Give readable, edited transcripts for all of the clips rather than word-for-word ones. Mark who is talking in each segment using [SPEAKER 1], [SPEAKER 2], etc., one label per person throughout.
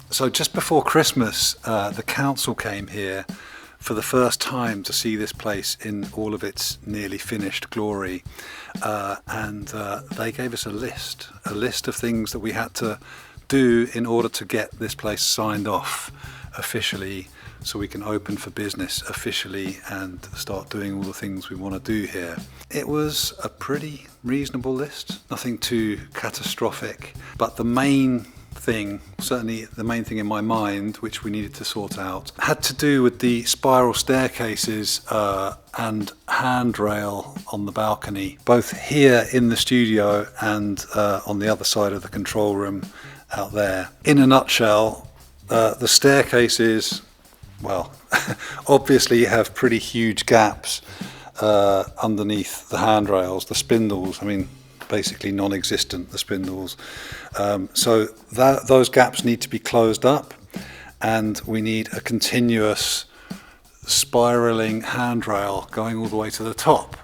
[SPEAKER 1] So just before Christmas, the council came here for the first time to see this place in all of its nearly finished glory, and they gave us a list of things that we had to do in order to get this place signed off officially, so we can open for business officially and start doing all the things we want to do here. It was a pretty reasonable list, nothing too catastrophic, but the main thing, certainly the main thing in my mind, which we needed to sort out, had to do with the spiral staircases and handrail on the balcony, both here in the studio and on the other side of the control room out there. In a nutshell, the staircases, well, obviously have pretty huge gaps underneath the handrails, the spindles. I mean, basically non-existent, the spindles. So those gaps need to be closed up, and we need a continuous spiraling handrail going all the way to the top.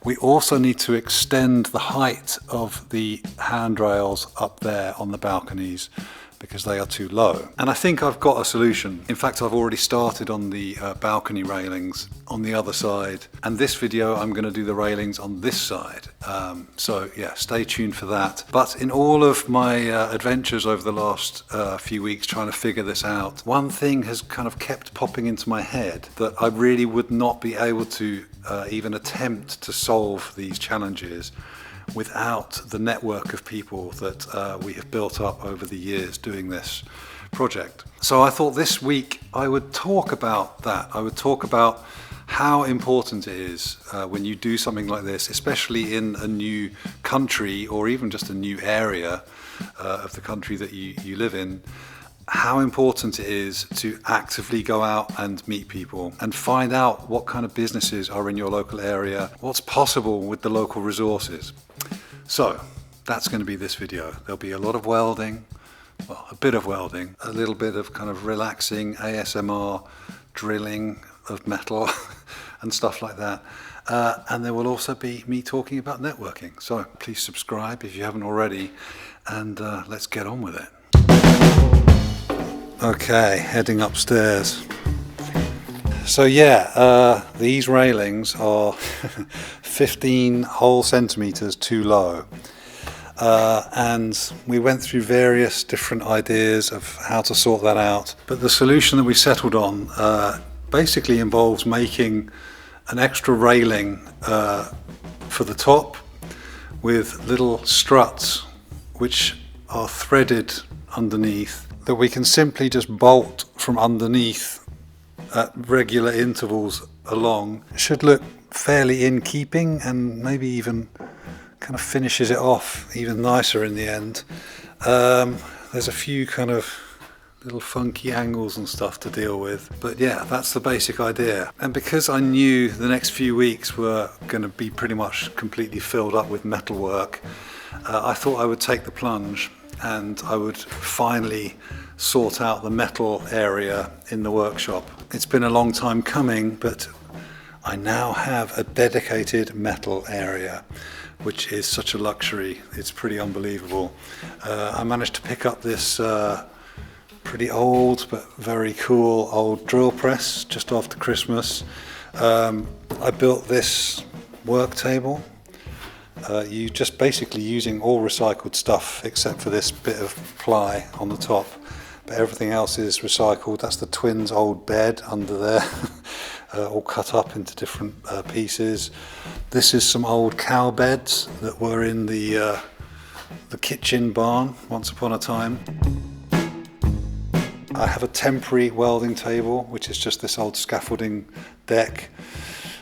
[SPEAKER 1] We also need to extend the height of the handrails up there on the balconies, because they are too low. And I think I've got a solution. In fact, I've already started on the balcony railings on the other side. And this video, I'm going to do the railings on this side. So yeah, stay tuned for that. But in all of my adventures over the last few weeks trying to figure this out, one thing has kind of kept popping into my head, that I really would not be able to even attempt to solve these challenges without the network of people that we have built up over the years doing this project. So I thought this week I would talk about that. I would talk about how important it is when you do something like this, especially in a new country or even just a new area of the country that you live in, how important it is to actively go out and meet people and find out what kind of businesses are in your local area, what's possible with the local resources. So that's going to be this video. There'll be a lot of welding, well, a bit of welding, a little bit of kind of relaxing ASMR drilling of metal and stuff like that. And there will also be me talking about networking. So please subscribe if you haven't already, and let's get on with it. Okay, heading upstairs. So yeah, these railings are 15 whole centimeters too low. And we went through various different ideas of how to sort that out. But the solution that we settled on basically involves making an extra railing for the top with little struts which are threaded underneath, that we can simply just bolt from underneath at regular intervals along. It should look fairly in keeping, and maybe even kind of finishes it off even nicer in the end. There's a few kind of little funky angles and stuff to deal with, but yeah, that's the basic idea. And because I knew the next few weeks were going to be pretty much completely filled up with metalwork, I thought I would take the plunge and I would finally sort out the metal area in the workshop. It's been a long time coming, but I now have a dedicated metal area, which is such a luxury. It's pretty unbelievable. I managed to pick up this pretty old but very cool old drill press just after Christmas. I built this work table. You just basically using all recycled stuff except for this bit of ply on the top, but everything else is recycled. That's the twins' old bed under there, all cut up into different pieces. This is some old cow beds that were in the kitchen barn once upon a time. I have a temporary welding table, which is just this old scaffolding deck.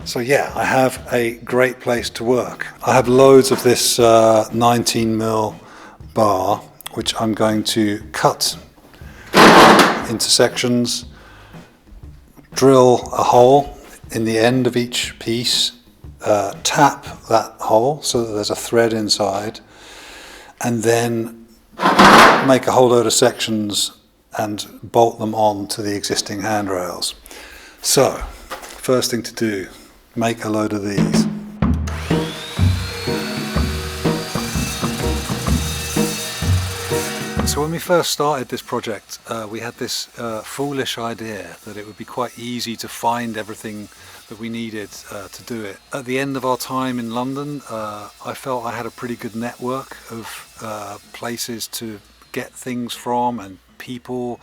[SPEAKER 1] So yeah, I have a great place to work. I have loads of this 19mm bar, which I'm going to cut into sections, drill a hole in the end of each piece, tap that hole so that there's a thread inside, and then make a whole load of sections and bolt them on to the existing handrails. So, first thing to do, make a load of these. So when we first started this project, we had this foolish idea that it would be quite easy to find everything that we needed to do it. At the end of our time in London, I felt I had a pretty good network of places to get things from and people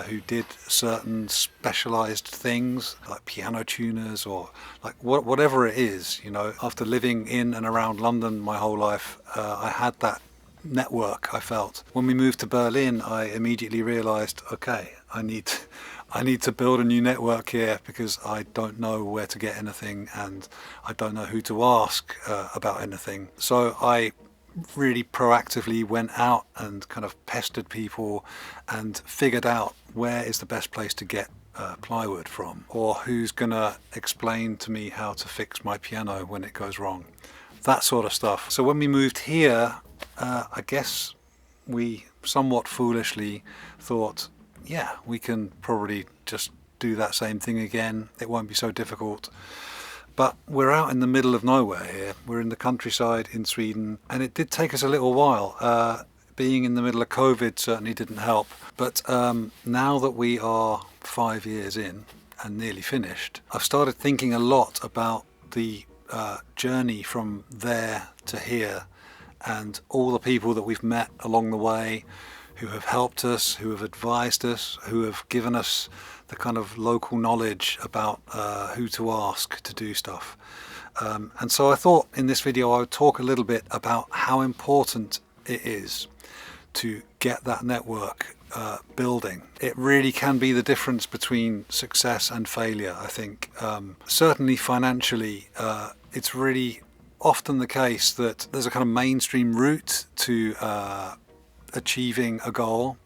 [SPEAKER 1] who did certain specialized things like piano tuners or like whatever it is, you know. After living in and around London my whole life, I had that network, I felt. When we moved to Berlin, I immediately realized, okay, I need to build a new network here because I don't know where to get anything and I don't know who to ask about anything. So I really proactively went out and kind of pestered people and figured out where is the best place to get plywood from, or who's gonna explain to me how to fix my piano when it goes wrong. That sort of stuff. So when we moved here, I guess we somewhat foolishly thought, yeah, we can probably just do that same thing again. It won't be so difficult. But we're out in the middle of nowhere here. We're in the countryside in Sweden, and it did take us a little while. Being in the middle of COVID certainly didn't help. But now that we are 5 years in and nearly finished, I've started thinking a lot about the journey from there to here and all the people that we've met along the way who have helped us, who have advised us, who have given us the kind of local knowledge about who to ask to do stuff. And so I thought in this video I would talk a little bit about how important it is to get that network building. It really can be the difference between success and failure, I think. Certainly financially, it's really often the case that there's a kind of mainstream route to achieving a goal,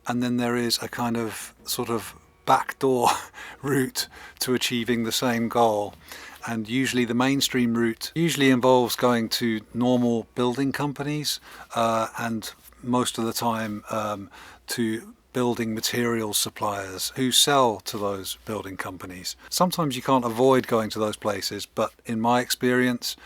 [SPEAKER 1] and then there is a kind of sort of backdoor route to achieving the same goal. And usually the mainstream route usually involves going to normal building companies and most of the time to building materials suppliers who sell to those building companies. Sometimes you can't avoid going to those places, but in my experience,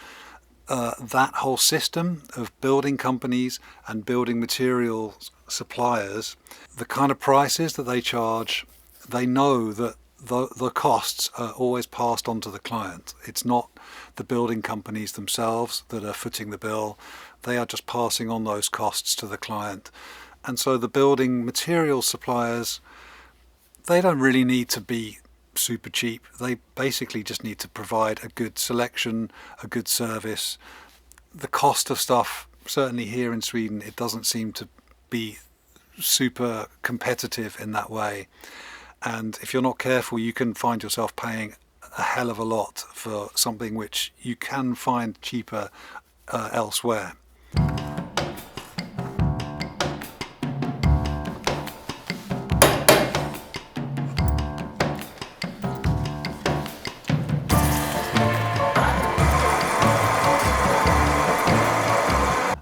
[SPEAKER 1] that whole system of building companies and building materials suppliers, the kind of prices that they charge, they know that the costs are always passed on to the client. It's not the building companies themselves that are footing the bill. They are just passing on those costs to the client. And so the building materials suppliers, they don't really need to be super cheap. They basically just need to provide a good selection, a good service. The cost of stuff, certainly here in Sweden, it doesn't seem to be super competitive in that way. And if you're not careful, you can find yourself paying a hell of a lot for something which you can find cheaper elsewhere.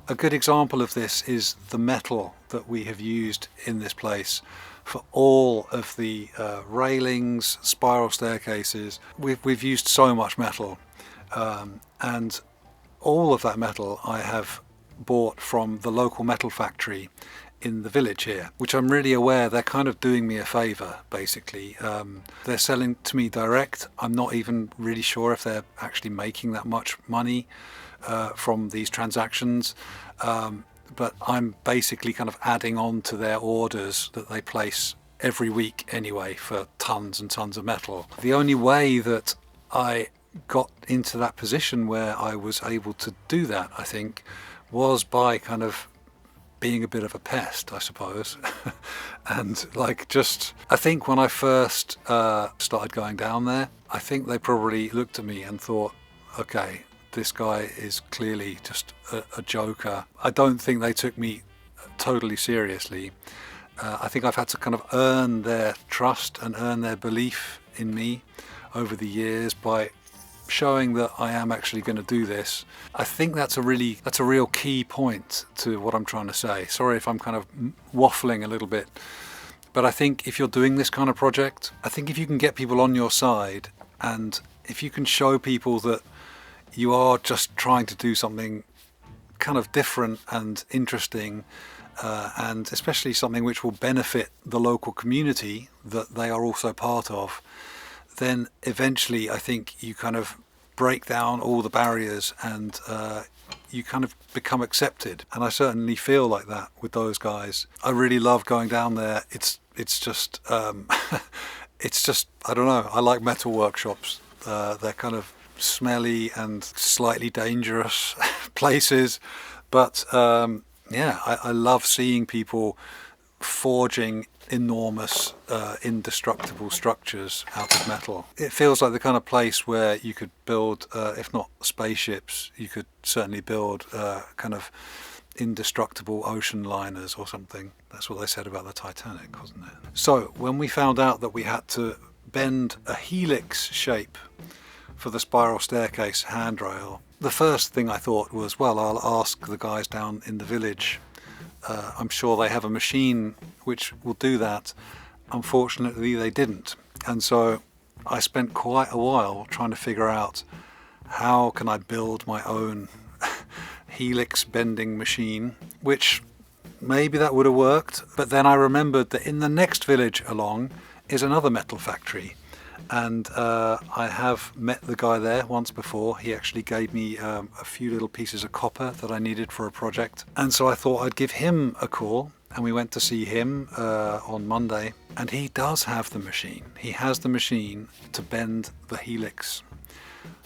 [SPEAKER 1] A good example of this is the metal that we have used in this place for all of the railings, spiral staircases. We've used so much metal, and all of that metal I have bought from the local metal factory in the village here, which I'm really aware they're kind of doing me a favour, basically. They're selling to me direct. I'm not even really sure if they're actually making that much money from these transactions, but I'm basically kind of adding on to their orders that they place every week anyway for tons and tons of metal. The only way that I got into that position where I was able to do that, I think, was by kind of being a bit of a pest, I suppose. And like just, I think when I first started going down there, I think they probably looked at me and thought, okay, this guy is clearly just a joker. I don't think they took me totally seriously. I think I've had to kind of earn their trust and earn their belief in me over the years by showing that I am actually going to do this. I think that's a real key point to what I'm trying to say. Sorry if I'm kind of waffling a little bit, but I think if you're doing this kind of project, I think if you can get people on your side and if you can show people that you are just trying to do something kind of different and interesting and especially something which will benefit the local community that they are also part of, then eventually I think you kind of break down all the barriers and you kind of become accepted. And I certainly feel like that with those guys. I really love going down there. It's just it's just, I don't know, I like metal workshops. They're kind of smelly and slightly dangerous places, but yeah, I love seeing people forging enormous indestructible structures out of metal. It feels like the kind of place where you could build, if not spaceships, you could certainly build kind of indestructible ocean liners or something. That's what they said about the Titanic, wasn't it? So when we found out that we had to bend a helix shape for the spiral staircase handrail, the first thing I thought was, well, I'll ask the guys down in the village. I'm sure they have a machine which will do that. Unfortunately, they didn't. And so I spent quite a while trying to figure out how can I build my own helix bending machine, which maybe that would have worked. But then I remembered that in the next village along is another metal factory. And I have met the guy there once before. He actually gave me a few little pieces of copper that I needed for a project. And so I thought I'd give him a call, and we went to see him on Monday. And he does have the machine. He has the machine to bend the helix.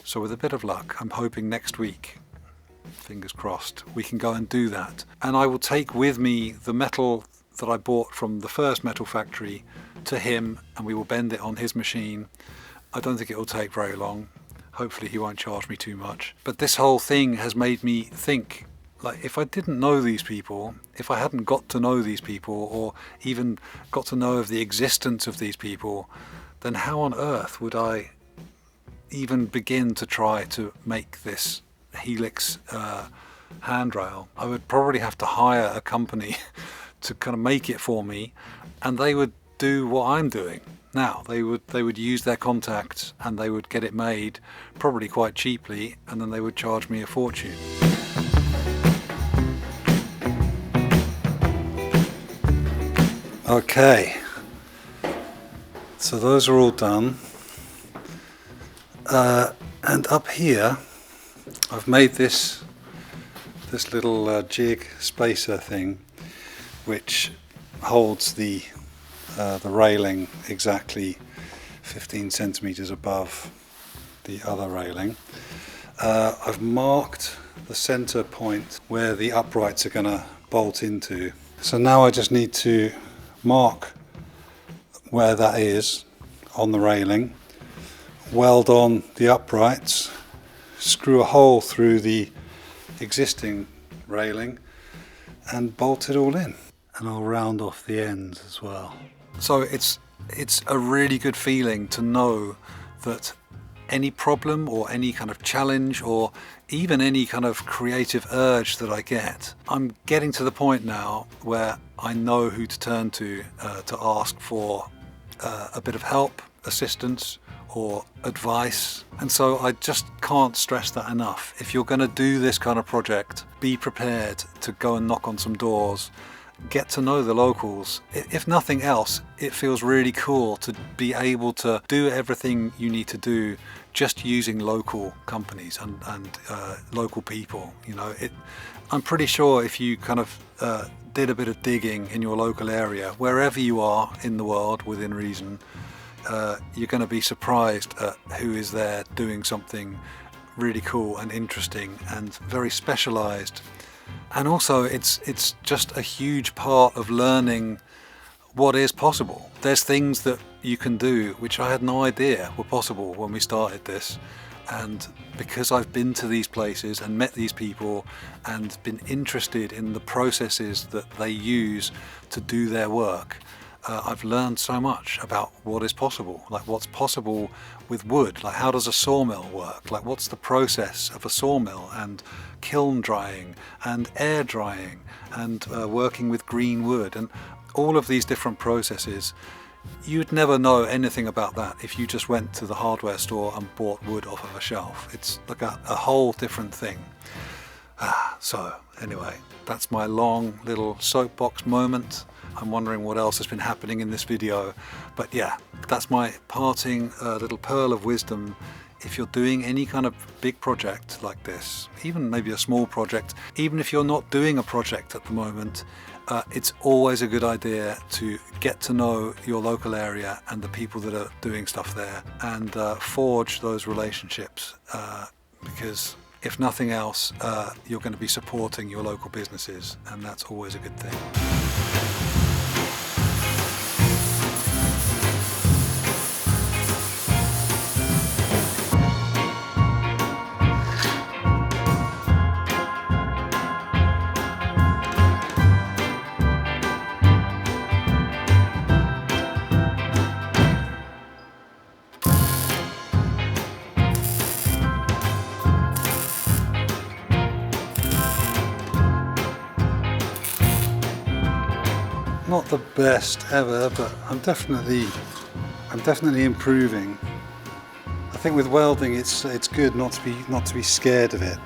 [SPEAKER 1] So with a bit of luck, I'm hoping next week, fingers crossed, we can go and do that. And I will take with me the metal that I bought from the first metal factory to him, and we will bend it on his machine. I don't think it will take very long. Hopefully he won't charge me too much. But this whole thing has made me think, like, if I didn't know these people, if I hadn't got to know these people, or even got to know of the existence of these people, then how on earth would I even begin to try to make this helix handrail? I would probably have to hire a company to kind of make it for me, and they would do what I'm doing now. They would use their contacts and they would get it made probably quite cheaply, and then they would charge me a fortune. Okay, so those are all done, and up here I've made this little jig spacer thing which holds the railing exactly 15 centimeters above the other railing. I've marked the center point where the uprights are going to bolt into. So now I just need to mark where that is on the railing, weld on the uprights, screw a hole through the existing railing, and bolt it all in. And I'll round off the ends as well. So it's a really good feeling to know that any problem or any kind of challenge or even any kind of creative urge that I get, I'm getting to the point now where I know who to turn to ask for a bit of help, assistance, or advice. And so I just can't stress that enough. If you're going to do this kind of project, be prepared to go and knock on some doors. Get to know the locals. If nothing else, it feels really cool to be able to do everything you need to do just using local companies and local people. You know, I'm pretty sure if you kind of did a bit of digging in your local area, wherever you are in the world within reason, you're going to be surprised at who is there doing something really cool and interesting and very specialized. And also it's just a huge part of learning what is possible. There's things that you can do which I had no idea were possible when we started this, and because I've been to these places and met these people and been interested in the processes that they use to do their work, I've learned so much about what is possible, like what's possible with wood, like how does a sawmill work, like what's the process of a sawmill, and kiln drying and air drying and working with green wood, and all of these different processes. You'd never know anything about that if you just went to the hardware store and bought wood off of a shelf. It's like a whole different thing. So Anyway, that's my long little soapbox moment. I'm wondering what else has been happening in this video, but yeah, that's my parting little pearl of wisdom. If you're doing any kind of big project like this, even maybe a small project, even if you're not doing a project at the moment, it's always a good idea to get to know your local area and the people that are doing stuff there, and forge those relationships, because if nothing else, you're going to be supporting your local businesses, and that's always a good thing. Not the best ever, but I'm definitely improving. I think with welding, it's good not to be scared of it.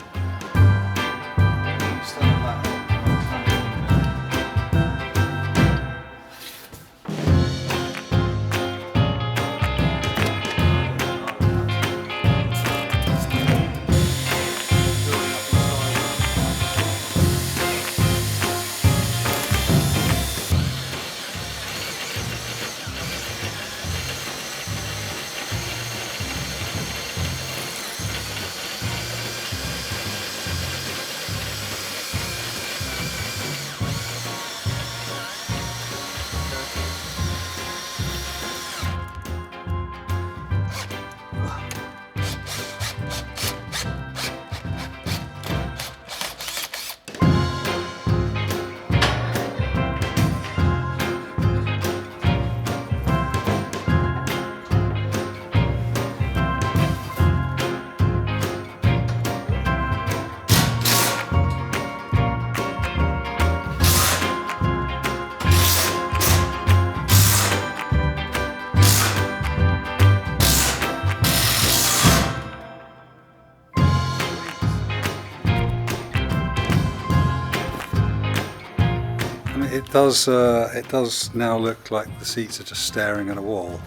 [SPEAKER 1] It does now look like the seats are just staring at a wall.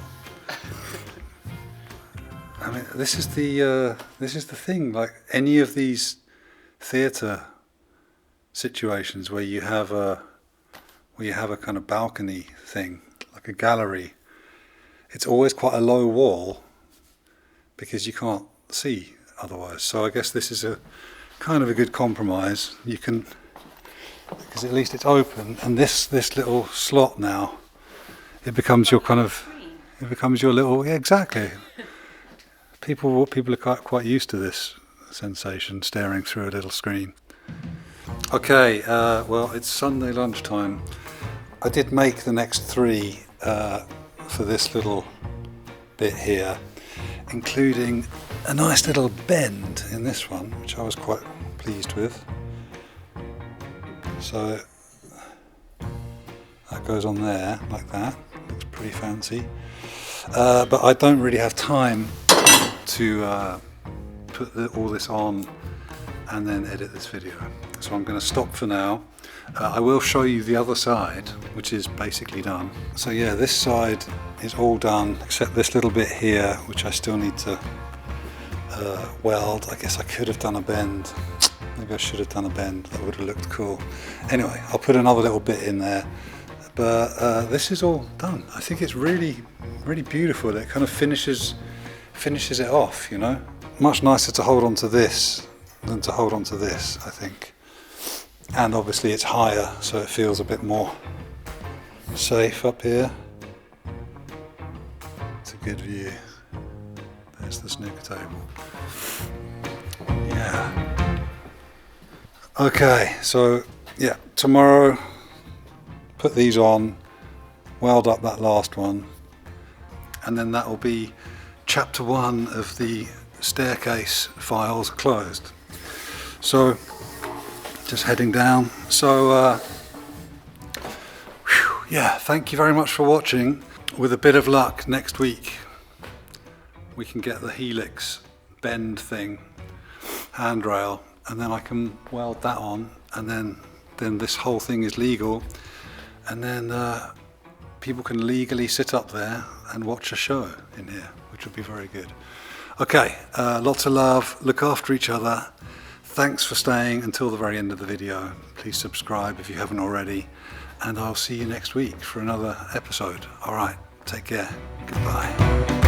[SPEAKER 1] I mean, this is the thing. Like any of these theatre situations where you have a kind of balcony thing, like a gallery, it's always quite a low wall because you can't see otherwise. So I guess this is a kind of a good compromise. You can, because at least it's open, and this little slot now, it becomes your little, yeah, exactly. People are quite used to this sensation, staring through a little screen. Okay, well, it's Sunday lunchtime. I did make the next three for this little bit here, including a nice little bend in this one, which I was quite pleased with. So that goes on there like that, looks pretty fancy. But I don't really have time to put all this on and then edit this video. So I'm going to stop for now. I will show you the other side, which is basically done. So yeah, this side is all done except this little bit here, which I still need to weld. I guess I could have done a bend. Maybe I should have done a bend, that would have looked cool. Anyway, I'll put another little bit in there. But this is all done. I think it's really, really beautiful. It kind of finishes it off, you know. Much nicer to hold on to this than to hold on to this, I think. And obviously it's higher, so it feels a bit more safe up here. It's a good view. There's the snooker table. Yeah. Okay, so yeah, tomorrow put these on, weld up that last one, and then that will be chapter 1 of the staircase files closed. So just heading down. So yeah, thank you very much for watching. With a bit of luck, next week we can get the helix bend thing, handrail, and then I can weld that on, and then this whole thing is legal, and then people can legally sit up there and watch a show in here, which would be very good. Okay, lots of love, look after each other. Thanks for staying until the very end of the video. Please subscribe if you haven't already, and I'll see you next week for another episode. All right, take care, goodbye.